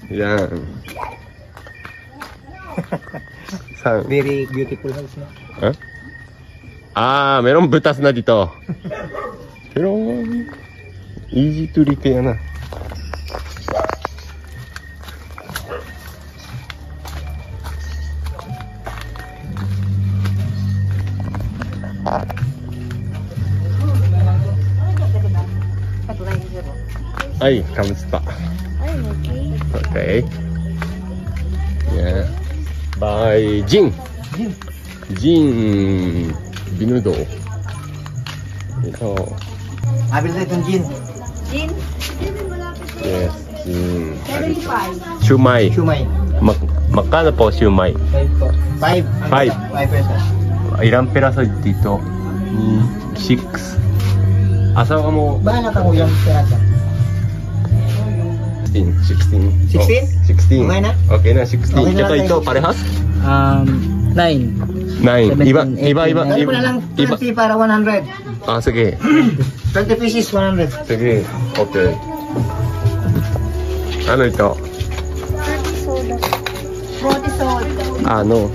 Yan. Very beautiful house na. Huh? Ah, merong butas na dito. Pero easy to repair na. Ay, kamusta? I'm Okay. okay. Yeah. By Jin. Jin Binudo. Ito. Habil na itong gin. Jin? Yes. Jin. 75. Shumai. Shumay. Magkano po shumai? 5 po. 5. 5. 5 pesos. Ilang peraso dito? 6. Asawa ka mo? Bahala ka kuya. Pirata. 16. 16? Oh, 16. Okay na? Okay na, 16. Okay na Tsaka lang ito, tayo. parehas? 9. 9. Iba. Dali mo na lang 20 para 100. Ah, sige. 20 pieces, 100. Sige. Okay. Ano ito? Fruity soda. Ano?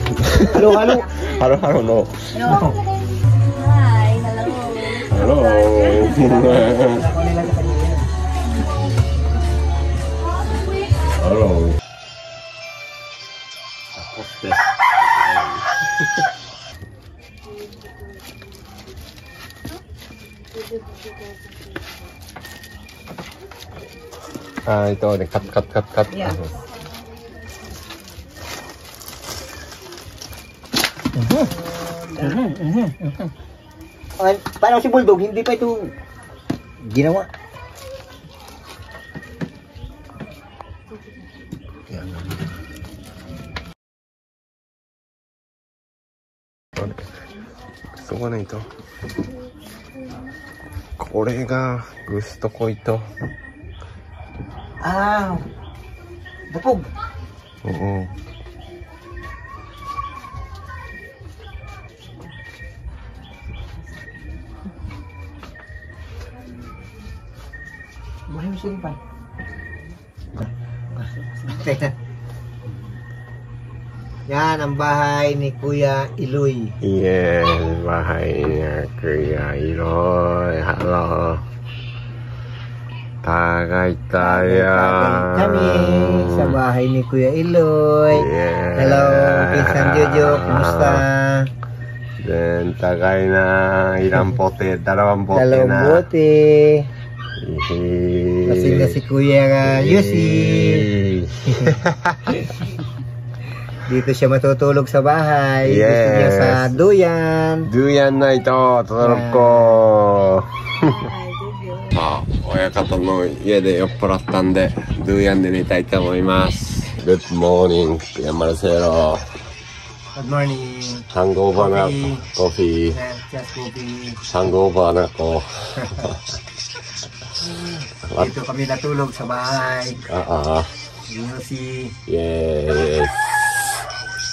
Halo-halo. Haro-haro no. Hello. Hi. Hello. Hello. Hello. Ah, ito. Cut. Yeah. Okay, parang si Bulldog, hindi pa ito ginawa. Gusto ko na ito. これがグストコイト. Ah, bupog. Oo. Buhay mo silipan. Yan ang bahay ni Kuya Iloy. Yes, bahay niya Kuya Iloy. Hello. Tagay tayo. Kami sa bahay ni Kuya Iloy. Yes. Hello, Pinsan Jojo. Kumusta? Then, tagay na ilang bote, dalawang bote Dalawang na. bote. Lasing na si Kuya Yusi. Dito siya matutulog sa bahay. Yes. Gusto niya sa duyan. Duyan na ito, tutulog ko. まあ、親方の家で酔っ払ったんで、ドゥヤンで寝たいと思います。Good morning, Kuya Marcelo. Good morning. Hangover na coffee. Just coffee. Hangover na ko. Dito kami natulog sa bahay. Yusi. Yes.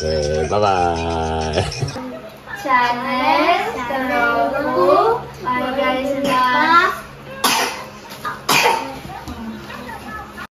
Okay, bye-bye. Channel,